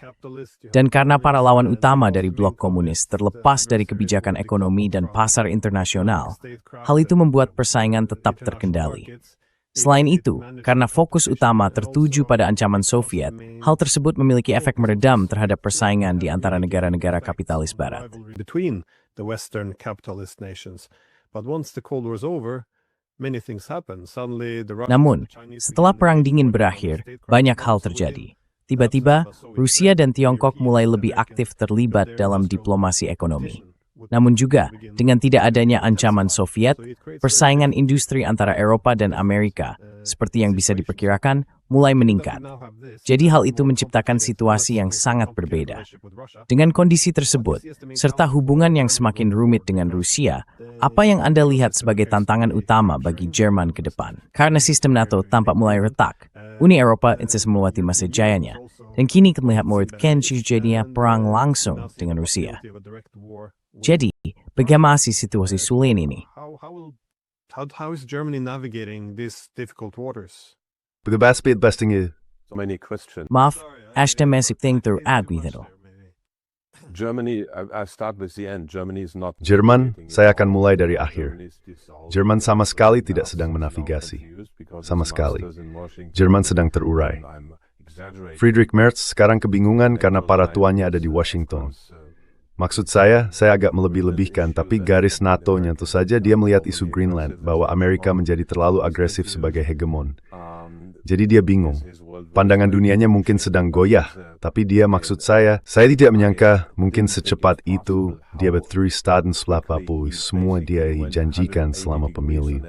dan karena para lawan utama dari blok komunis terlepas dari kebijakan ekonomi dan pasar internasional, hal itu membuat persaingan tetap terkendali. Selain itu, karena fokus utama tertuju pada ancaman Soviet, hal tersebut memiliki efek meredam terhadap persaingan di antara negara-negara kapitalis Barat. Between the Western capitalist nations, but once the Cold War is over, many things happen. Suddenly, the Russians, Namun, the Chinese setelah begin Perang to Dingin join berakhir, statecraft banyak hal also terjadi. within. Tiba-tiba, Rusia dan Tiongkok mulai lebih aktif terlibat dalam diplomasi ekonomi. Namun juga, dengan tidak adanya ancaman Soviet, persaingan industri antara Eropa dan Amerika, seperti yang bisa diperkirakan, mulai meningkat. Jadi hal itu menciptakan situasi yang sangat berbeda. Dengan kondisi tersebut, serta hubungan yang semakin rumit dengan Rusia, apa yang Anda lihat sebagai tantangan utama bagi Jerman ke depan? Karena sistem NATO tampak mulai retak, Uni Eropa insist melewati masa jayanya, dan kini terlihat mengurutkan terjadinya perang langsung dengan Rusia. Jadi, bagaimana situasi sulit ini? How is Germany navigating these difficult waters? The best thing is So many questions. Maaf, Ashta masih tinggal gitu. Germany, I start with the end. Germany is not. Jerman, saya akan mulai dari akhir. Jerman sama sekali tidak sedang menavigasi. Sama sekali. Jerman sedang terurai. Friedrich Merz sekarang kebingungan karena para tuannya ada di Washington. Maksud saya agak melebih-lebihkan, tapi garis NATO tentu saja dia melihat isu Greenland, bahwa Amerika menjadi terlalu agresif sebagai hegemon. Jadi dia bingung. Pandangan dunianya mungkin sedang goyah, tapi dia maksud saya tidak menyangka mungkin secepat itu dia berteri status Papua, semua dia janjikan selama pemilu.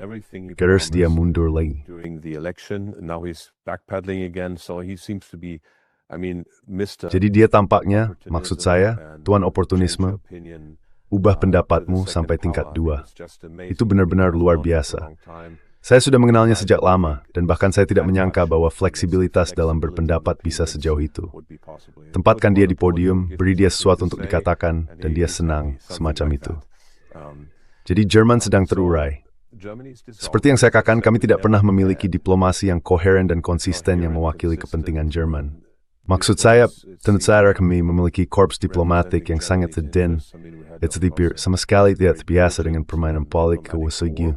Terus dia mundur lagi. During the election, now he's backpedaling again, so he seems to be, Mr. Jadi dia tampaknya, maksud saya, tuan oportunisme, ubah pendapatmu sampai tingkat 2. Itu benar-benar luar biasa. Saya sudah mengenalnya sejak lama, dan bahkan saya tidak menyangka bahwa fleksibilitas dalam berpendapat bisa sejauh itu. Tempatkan dia di podium, beri dia sesuatu untuk dikatakan, dan dia senang, semacam itu. Jadi Jerman sedang terurai. Seperti yang saya katakan, kami tidak pernah memiliki diplomasi yang koheren dan konsisten yang mewakili kepentingan Jerman. Maksud saya, tentu saja kami memiliki korps diplomatik yang sangat tetapi sama sekali tidak terbiasa dengan permainan politik kewasagi.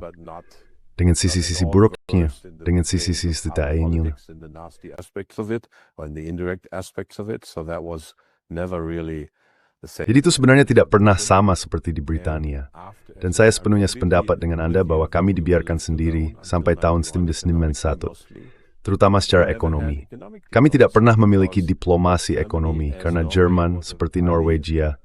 dengan sisi-sisi buruknya, dengan sisi-sisi tak ingin. Jadi itu sebenarnya tidak pernah sama seperti di Britania. Dan saya sepenuhnya sependapat dengan Anda bahwa kami dibiarkan sendiri sampai tahun 1991, terutama secara ekonomi. Kami tidak pernah memiliki diplomasi ekonomi karena Jerman, seperti Norwegia,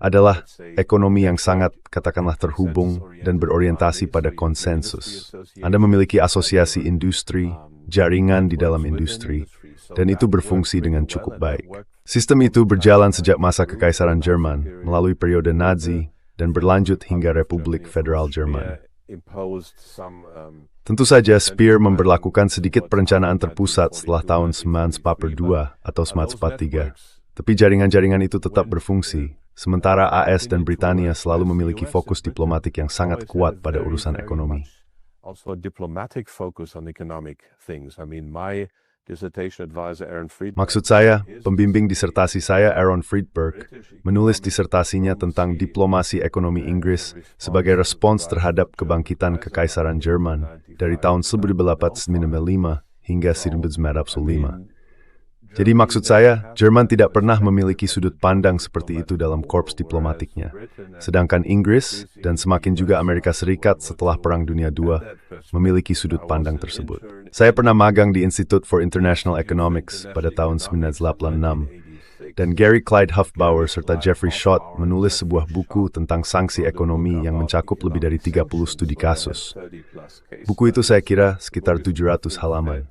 adalah ekonomi yang sangat, katakanlah, terhubung dan berorientasi pada konsensus. Anda memiliki asosiasi industri, jaringan di dalam industri, dan itu berfungsi dengan cukup baik. Sistem itu berjalan sejak masa Kekaisaran Jerman, melalui periode Nazi, dan berlanjut hingga Republik Federal Jerman. Tentu saja, Speer memberlakukan sedikit perencanaan terpusat setelah tahun 1942 atau 1943. Tapi jaringan-jaringan itu tetap berfungsi, sementara AS dan Britania selalu memiliki fokus diplomatik yang sangat kuat pada urusan ekonomi. Maksud saya, pembimbing disertasi saya, Aaron Friedberg, menulis disertasinya tentang diplomasi ekonomi Inggris sebagai respons terhadap kebangkitan Kekaisaran Jerman dari tahun 1895 hingga 1905. Jadi maksud saya, Jerman tidak pernah memiliki sudut pandang seperti itu dalam korps diplomatiknya. Sedangkan Inggris, dan semakin juga Amerika Serikat setelah Perang Dunia II, memiliki sudut pandang tersebut. Saya pernah magang di Institute for International Economics pada tahun 1986, dan Gary Clyde Hufbauer serta Jeffrey Schott menulis sebuah buku tentang sanksi ekonomi yang mencakup lebih dari 30 studi kasus. Buku itu saya kira sekitar 700 halaman.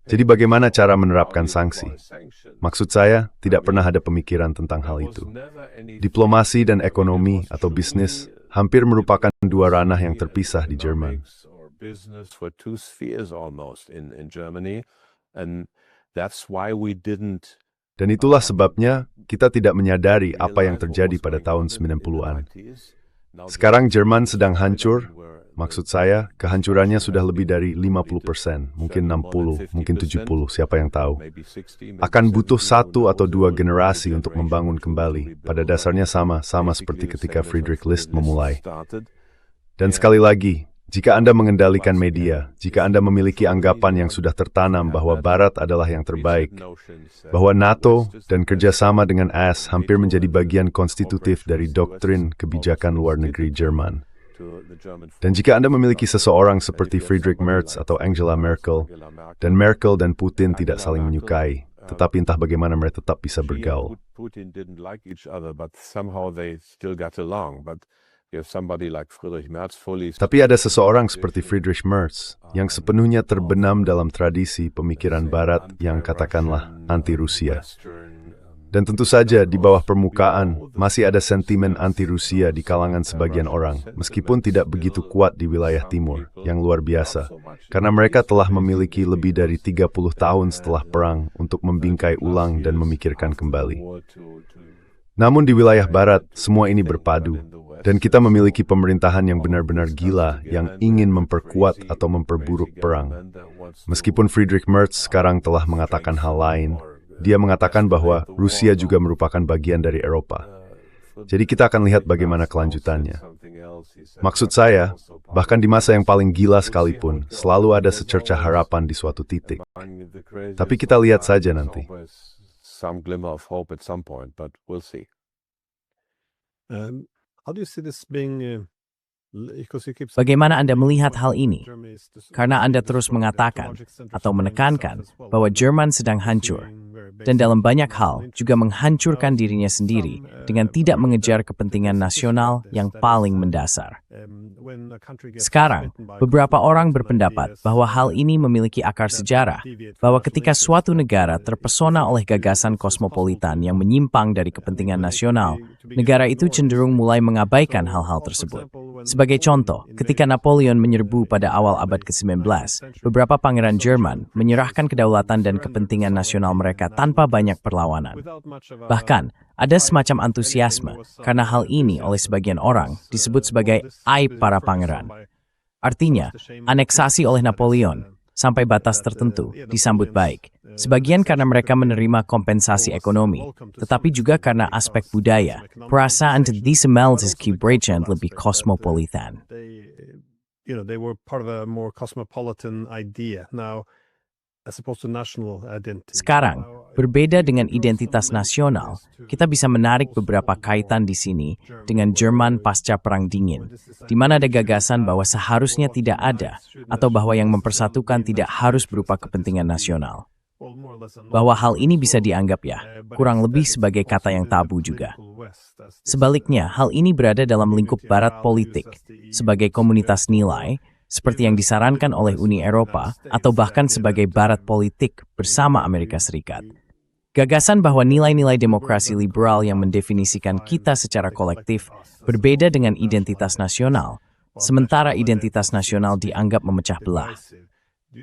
Jadi bagaimana cara menerapkan sanksi? Maksud saya, tidak pernah ada pemikiran tentang hal itu. Diplomasi dan ekonomi atau bisnis hampir merupakan dua ranah yang terpisah di Jerman. Dan itulah sebabnya kita tidak menyadari apa yang terjadi pada tahun 90-an. Sekarang Jerman sedang hancur. Maksud saya, kehancurannya sudah lebih dari 50%, mungkin 60, mungkin 70, siapa yang tahu. Akan butuh 1 atau 2 generasi untuk membangun kembali. Pada dasarnya sama seperti ketika Friedrich List memulai. Dan sekali lagi, jika Anda mengendalikan media, jika Anda memiliki anggapan yang sudah tertanam bahwa Barat adalah yang terbaik, bahwa NATO dan kerjasama dengan AS hampir menjadi bagian konstitutif dari doktrin kebijakan luar negeri Jerman. Dan jika Anda memiliki seseorang seperti Friedrich Merz atau Angela Merkel, dan Merkel dan Putin tidak saling menyukai, tetapi entah bagaimana mereka tetap bisa bergaul. Tapi ada seseorang seperti Friedrich Merz yang sepenuhnya terbenam dalam tradisi pemikiran Barat yang katakanlah anti-Rusia. Dan tentu saja di bawah permukaan masih ada sentimen anti-Rusia di kalangan sebagian orang, meskipun tidak begitu kuat di wilayah timur, yang luar biasa, karena mereka telah memiliki lebih dari 30 tahun setelah perang untuk membingkai ulang dan memikirkan kembali. Namun di wilayah barat, semua ini berpadu, dan kita memiliki pemerintahan yang benar-benar gila yang ingin memperkuat atau memperburuk perang. Meskipun Friedrich Merz sekarang telah mengatakan hal lain, dia mengatakan bahwa Rusia juga merupakan bagian dari Eropa. Jadi kita akan lihat bagaimana kelanjutannya. Maksud saya, bahkan di masa yang paling gila sekalipun, selalu ada secercah harapan di suatu titik. Tapi kita lihat saja nanti. How do you see this being Bagaimana Anda melihat hal ini? Karena Anda terus mengatakan atau menekankan bahwa Jerman sedang hancur, dan dalam banyak hal juga menghancurkan dirinya sendiri dengan tidak mengejar kepentingan nasional yang paling mendasar. Sekarang, beberapa orang berpendapat bahwa hal ini memiliki akar sejarah, bahwa ketika suatu negara terpesona oleh gagasan kosmopolitan yang menyimpang dari kepentingan nasional, negara itu cenderung mulai mengabaikan hal-hal tersebut. Sebagai contoh, ketika Napoleon menyerbu pada awal abad ke-19, beberapa pangeran Jerman menyerahkan kedaulatan dan kepentingan nasional mereka tanpa banyak perlawanan. Bahkan, ada semacam antusiasme karena hal ini oleh sebagian orang disebut sebagai aib para pangeran. Artinya, aneksasi oleh Napoleon sampai batas tertentu disambut baik. Sebagian karena mereka menerima kompensasi ekonomi, tetapi juga karena aspek budaya, perasaan antisemitisme lebih kosmopolitan. they were part of a more cosmopolitan idea. Now, as opposed to national identity. Sekarang, berbeda dengan identitas nasional, kita bisa menarik beberapa kaitan di sini dengan Jerman pasca Perang Dingin, di mana ada gagasan bahwa seharusnya tidak ada, atau bahwa yang mempersatukan tidak harus berupa kepentingan nasional. Bahwa hal ini bisa dianggap kurang lebih sebagai kata yang tabu juga. Sebaliknya, hal ini berada dalam lingkup barat politik, sebagai komunitas nilai, seperti yang disarankan oleh Uni Eropa, atau bahkan sebagai barat politik bersama Amerika Serikat. Gagasan bahwa nilai-nilai demokrasi liberal yang mendefinisikan kita secara kolektif berbeda dengan identitas nasional, sementara identitas nasional dianggap memecah belah.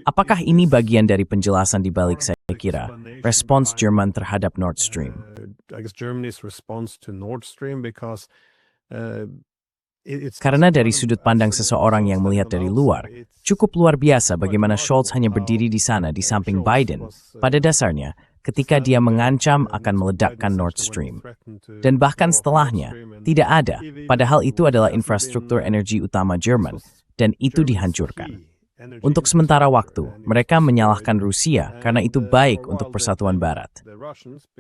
Apakah ini bagian dari penjelasan di balik, saya kira, respons Jerman terhadap Nord Stream? I guess Germany's response to Nord Stream because Karena dari sudut pandang seseorang yang melihat dari luar, cukup luar biasa bagaimana Scholz hanya berdiri di sana di samping Biden, pada dasarnya, ketika dia mengancam akan meledakkan Nord Stream. Dan bahkan setelahnya, tidak ada, padahal itu adalah infrastruktur energi utama Jerman, dan itu dihancurkan. Untuk sementara waktu, mereka menyalahkan Rusia karena itu baik untuk persatuan Barat.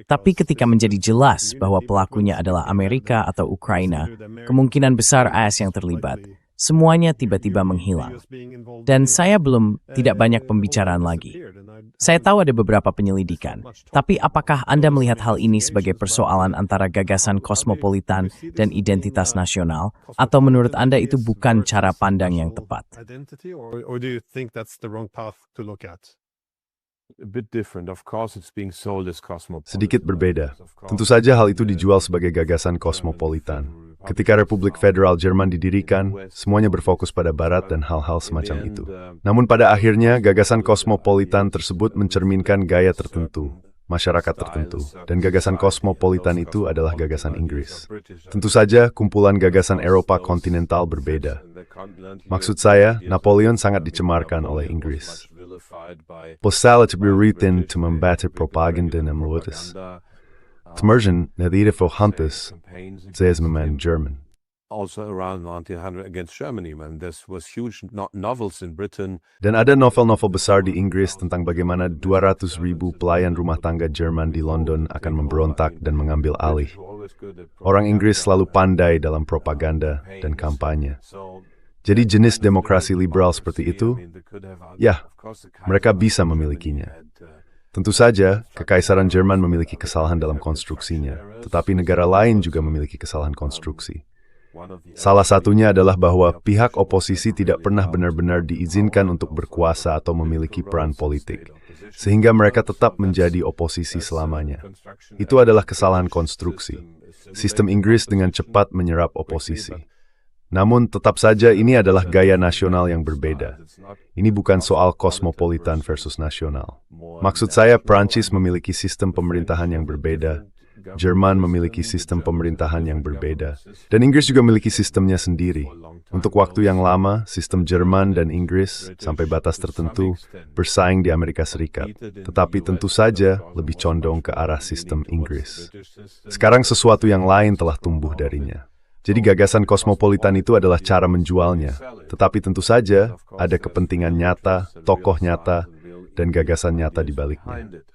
Tapi ketika menjadi jelas bahwa pelakunya adalah Amerika atau Ukraina, kemungkinan besar AS yang terlibat, semuanya tiba-tiba menghilang. Dan saya tidak banyak pembicaraan lagi. Saya tahu ada beberapa penyelidikan, tapi apakah Anda melihat hal ini sebagai persoalan antara gagasan kosmopolitan dan identitas nasional, atau menurut Anda itu bukan cara pandang yang tepat? Or do you think that's the wrong path to look at? A bit different. Of course, it's being sold as cosmopolitan. Sedikit berbeda. Tentu saja hal itu dijual sebagai gagasan kosmopolitan. Ketika Republik Federal Jerman didirikan, semuanya berfokus pada Barat dan hal-hal semacam itu. Namun pada akhirnya, gagasan kosmopolitan tersebut mencerminkan gaya tertentu, masyarakat tertentu, dan gagasan kosmopolitan itu adalah gagasan Inggris. Tentu saja, kumpulan gagasan Eropa kontinental berbeda. Maksud saya, Napoleon sangat dicemarkan oleh Inggris. Pasal itu berwritten to membaca propaganda dan meluatas. Temergen naar ieder volhantes, says man German. Also around 1900 against Germany, man. There was huge novels in Britain. Dan ada novel-novel besar di Inggris tentang bagaimana 200.000 pelayan rumah tangga Jerman di London akan memberontak dan mengambil alih. Orang Inggris selalu pandai dalam propaganda dan kampanye. Jadi jenis demokrasi liberal seperti itu, ya, mereka bisa memilikinya. Tentu saja, Kekaisaran Jerman memiliki kesalahan dalam konstruksinya, tetapi negara lain juga memiliki kesalahan konstruksi. Salah satunya adalah bahwa pihak oposisi tidak pernah benar-benar diizinkan untuk berkuasa atau memiliki peran politik, sehingga mereka tetap menjadi oposisi selamanya. Itu adalah kesalahan konstruksi. Sistem Inggris dengan cepat menyerap oposisi. Namun tetap saja ini adalah gaya nasional yang berbeda. Ini bukan soal kosmopolitan versus nasional. Maksud saya, Prancis memiliki sistem pemerintahan yang berbeda, Jerman memiliki sistem pemerintahan yang berbeda, dan Inggris juga memiliki sistemnya sendiri. Untuk waktu yang lama, sistem Jerman dan Inggris, sampai batas tertentu, bersaing di Amerika Serikat. Tetapi tentu saja lebih condong ke arah sistem Inggris. Sekarang sesuatu yang lain telah tumbuh darinya. Jadi gagasan kosmopolitan itu adalah cara menjualnya. Tetapi tentu saja ada kepentingan nyata, tokoh nyata, dan gagasan nyata di baliknya.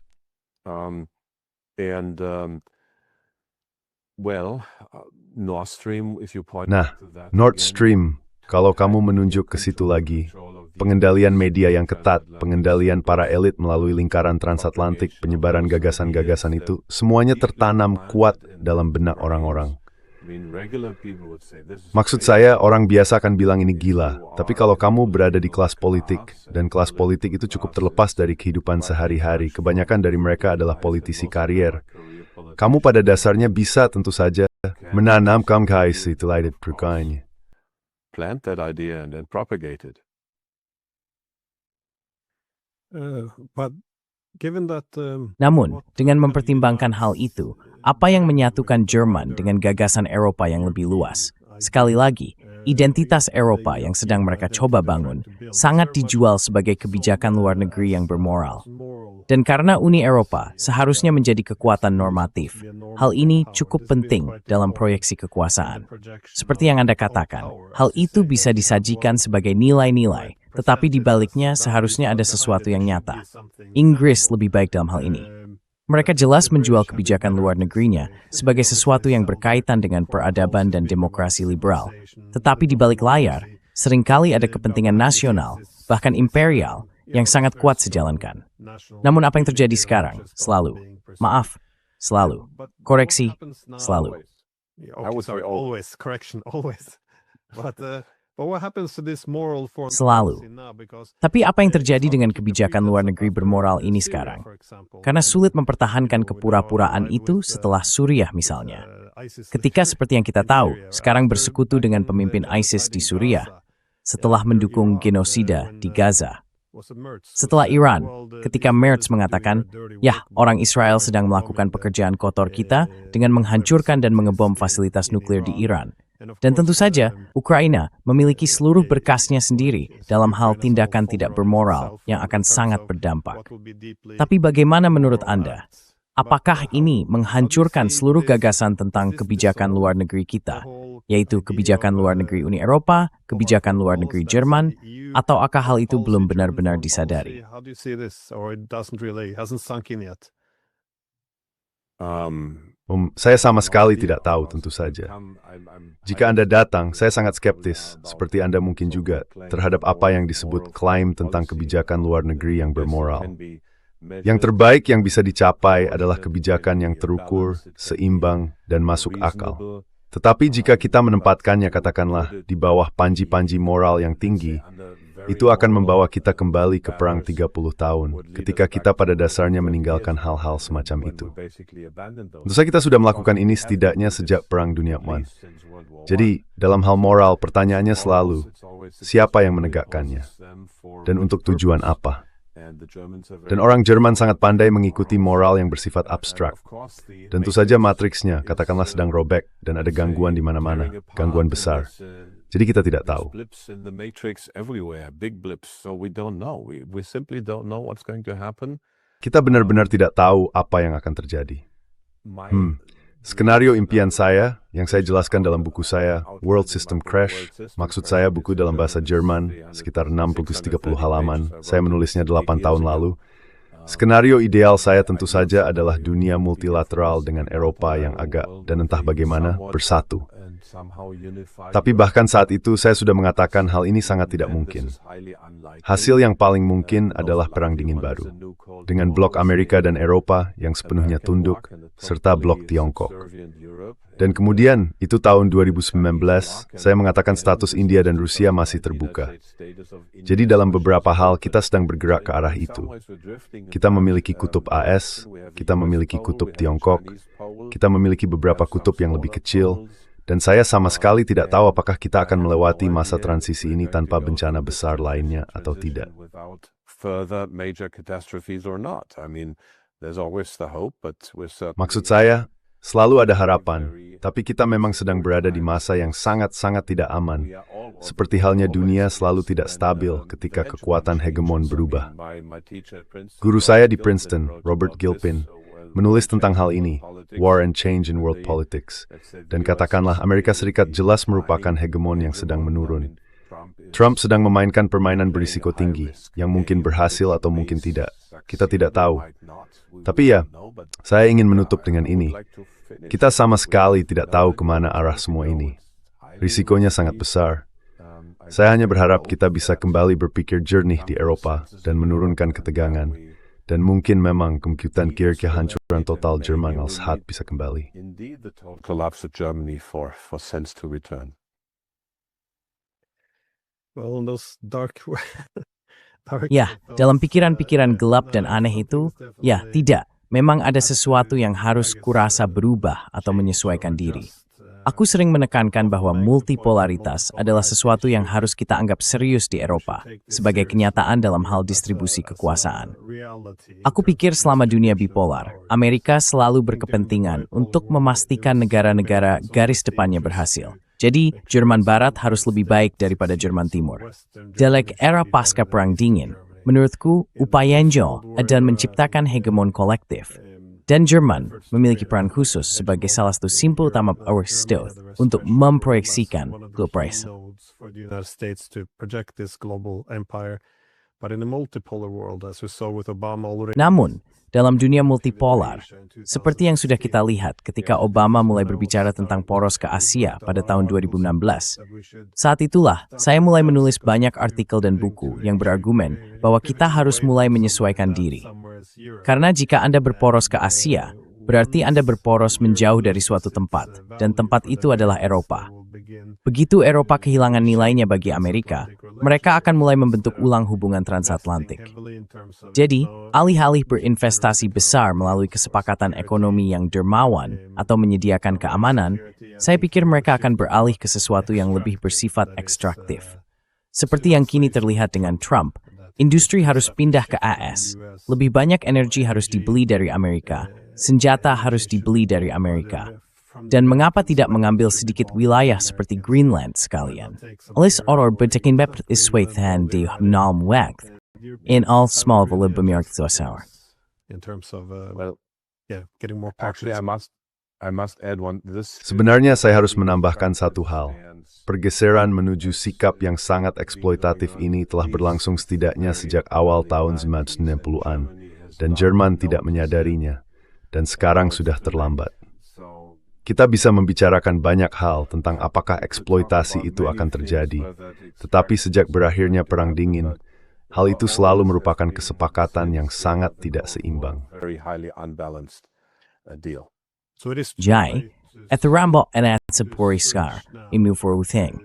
Nah, Nord Stream, kalau kamu menunjuk ke situ lagi, pengendalian media yang ketat, pengendalian para elit melalui lingkaran transatlantik, penyebaran gagasan-gagasan itu, semuanya tertanam kuat dalam benak orang-orang. Maksud saya, orang biasa akan bilang ini gila, tapi kalau kamu berada di kelas politik, dan kelas politik itu cukup terlepas dari kehidupan sehari-hari, kebanyakan dari mereka adalah politisi karier. Kamu pada dasarnya bisa tentu saja menanamkan gaya itu lain perkayanya. Plant that idea and then propagate it. But given that, Namun, dengan mempertimbangkan hal itu, apa yang menyatukan Jerman dengan gagasan Eropa yang lebih luas? Sekali lagi, identitas Eropa yang sedang mereka coba bangun sangat dijual sebagai kebijakan luar negeri yang bermoral. Dan karena Uni Eropa seharusnya menjadi kekuatan normatif, hal ini cukup penting dalam proyeksi kekuasaan. Seperti yang Anda katakan, hal itu bisa disajikan sebagai nilai-nilai, tetapi di baliknya seharusnya ada sesuatu yang nyata. Inggris lebih baik dalam hal ini. Mereka jelas menjual kebijakan luar negerinya sebagai sesuatu yang berkaitan dengan peradaban dan demokrasi liberal. Tetapi di balik layar, seringkali ada kepentingan nasional, bahkan imperial, yang sangat kuat sejalankan. Namun apa yang terjadi sekarang? Selalu. Maaf, selalu. Koreksi, selalu. I would say always. Correction, always. But what happens to this moral form? Selalu. Tapi apa yang terjadi dengan kebijakan luar negeri bermoral ini sekarang? Karena sulit mempertahankan kepura-puraan itu setelah Suriah misalnya. Ketika seperti yang kita tahu, sekarang bersekutu dengan pemimpin ISIS di Suriah, setelah mendukung genosida di Gaza. Setelah Iran, ketika Merz mengatakan, "Yah, orang Israel sedang melakukan pekerjaan kotor kita dengan menghancurkan dan mengebom fasilitas nuklir di Iran." Dan tentu saja, Ukraina memiliki seluruh berkasnya sendiri dalam hal tindakan tidak bermoral yang akan sangat berdampak. Tapi bagaimana menurut Anda? Apakah ini menghancurkan seluruh gagasan tentang kebijakan luar negeri kita, yaitu kebijakan luar negeri Uni Eropa, kebijakan luar negeri Jerman, atau apakah hal itu belum benar-benar disadari? Saya sama sekali tidak tahu, tentu saja. Jika Anda datang, saya sangat skeptis, seperti Anda mungkin juga, terhadap apa yang disebut klaim tentang kebijakan luar negeri yang bermoral. Yang terbaik yang bisa dicapai adalah kebijakan yang terukur, seimbang, dan masuk akal. Tetapi jika kita menempatkannya katakanlah di bawah panji-panji moral yang tinggi, itu akan membawa kita kembali ke perang 30 tahun, ketika kita pada dasarnya meninggalkan hal-hal semacam itu. Tentu saja kita sudah melakukan ini setidaknya sejak Perang Dunia I. Jadi, dalam hal moral, pertanyaannya selalu, siapa yang menegakkannya? Dan untuk tujuan apa? Dan orang Jerman sangat pandai mengikuti moral yang bersifat abstrak. Dan tentu saja matriksnya, katakanlah sedang robek, dan ada gangguan di mana-mana, gangguan besar. Jadi kita tidak tahu. Kita benar-benar tidak tahu apa yang akan terjadi. Skenario impian saya, yang saya jelaskan dalam buku saya, World System Crash, maksud saya buku dalam bahasa Jerman, sekitar 630 halaman, saya menulisnya 8 tahun lalu. Skenario ideal saya tentu saja adalah dunia multilateral dengan Eropa yang agak, dan entah bagaimana, bersatu. Tapi bahkan saat itu saya sudah mengatakan hal ini sangat tidak mungkin. Hasil yang paling mungkin adalah Perang Dingin baru, dengan blok Amerika dan Eropa yang sepenuhnya tunduk, serta blok Tiongkok. Dan kemudian, itu tahun 2019, saya mengatakan status India dan Rusia masih terbuka. Jadi dalam beberapa hal kita sedang bergerak ke arah itu. Kita memiliki kutub AS, kita memiliki kutub Tiongkok, kita memiliki beberapa kutub yang lebih kecil, dan saya sama sekali tidak tahu apakah kita akan melewati masa transisi ini tanpa bencana besar lainnya atau tidak. Maksud saya, selalu ada harapan, tapi kita memang sedang berada di masa yang sangat-sangat tidak aman. Seperti halnya dunia selalu tidak stabil ketika kekuatan hegemon berubah. Guru saya di Princeton, Robert Gilpin, menulis tentang hal ini, War and Change in World Politics, dan katakanlah Amerika Serikat jelas merupakan hegemon yang sedang menurun. Trump sedang memainkan permainan berisiko tinggi, yang mungkin berhasil atau mungkin tidak. Kita tidak tahu. Tapi ya, saya ingin menutup dengan ini. Kita sama sekali tidak tahu kemana arah semua ini. Risikonya sangat besar. Saya hanya berharap kita bisa kembali berpikir jernih di Eropa dan menurunkan ketegangan. Dan mungkin memang kemungkinan kehancuran total Jerman als hat bisa kembali. Ya, dalam pikiran-pikiran gelap dan aneh itu, ya tidak, memang ada sesuatu yang harus kurasa berubah atau menyesuaikan diri. Aku sering menekankan bahwa multipolaritas adalah sesuatu yang harus kita anggap serius di Eropa sebagai kenyataan dalam hal distribusi kekuasaan. Aku pikir selama dunia bipolar, Amerika selalu berkepentingan untuk memastikan negara-negara garis depannya berhasil. Jadi, Jerman Barat harus lebih baik daripada Jerman Timur. Dalam era pasca Perang Dingin, menurutku, upayanya adalah menciptakan hegemon kolektif. Dan Jerman memiliki peran khusus sebagai salah satu simpul utama Aristotle untuk memproyeksikan globalisasi. Namun, dalam dunia multipolar, seperti yang sudah kita lihat ketika Obama mulai berbicara tentang poros ke Asia pada tahun 2016, saat itulah saya mulai menulis banyak artikel dan buku yang berargumen bahwa kita harus mulai menyesuaikan diri. Karena jika Anda berporos ke Asia, berarti Anda berporos menjauh dari suatu tempat, dan tempat itu adalah Eropa. Begitu Eropa kehilangan nilainya bagi Amerika, mereka akan mulai membentuk ulang hubungan transatlantik. Jadi, alih-alih berinvestasi besar melalui kesepakatan ekonomi yang dermawan atau menyediakan keamanan, saya pikir mereka akan beralih ke sesuatu yang lebih bersifat ekstraktif. Seperti yang kini terlihat dengan Trump, industri harus pindah ke AS, lebih banyak energi harus dibeli dari Amerika, senjata harus dibeli dari Amerika. Dan mengapa tidak mengambil sedikit wilayah seperti Greenland sekalian? Alles orang betekent is swethan di namwakt in all small volume bemerkt zosaur. In terms of getting more Actually, I must add one. Sebenarnya saya harus menambahkan satu hal. Pergeseran menuju sikap yang sangat eksploitatif ini telah berlangsung setidaknya sejak awal tahun 1990-an, dan Jerman tidak menyadarinya, dan sekarang sudah terlambat. Kita bisa membicarakan banyak hal tentang apakah eksploitasi itu akan terjadi, tetapi sejak berakhirnya Perang Dingin, hal itu selalu merupakan kesepakatan yang sangat tidak seimbang. Jai, at the Rambo and at Saporiskar, imu for Uthing.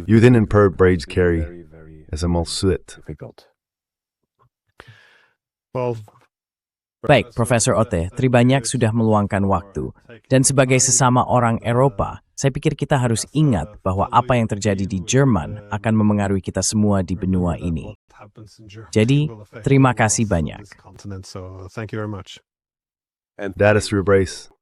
Yuthin and per braids carry as a mulsuit. Well, Baik, Profesor Otte, terima banyak sudah meluangkan waktu. Dan sebagai sesama orang Eropa, saya pikir kita harus ingat bahwa apa yang terjadi di Jerman akan memengaruhi kita semua di benua ini. Jadi, terima kasih banyak. That is Rubrace.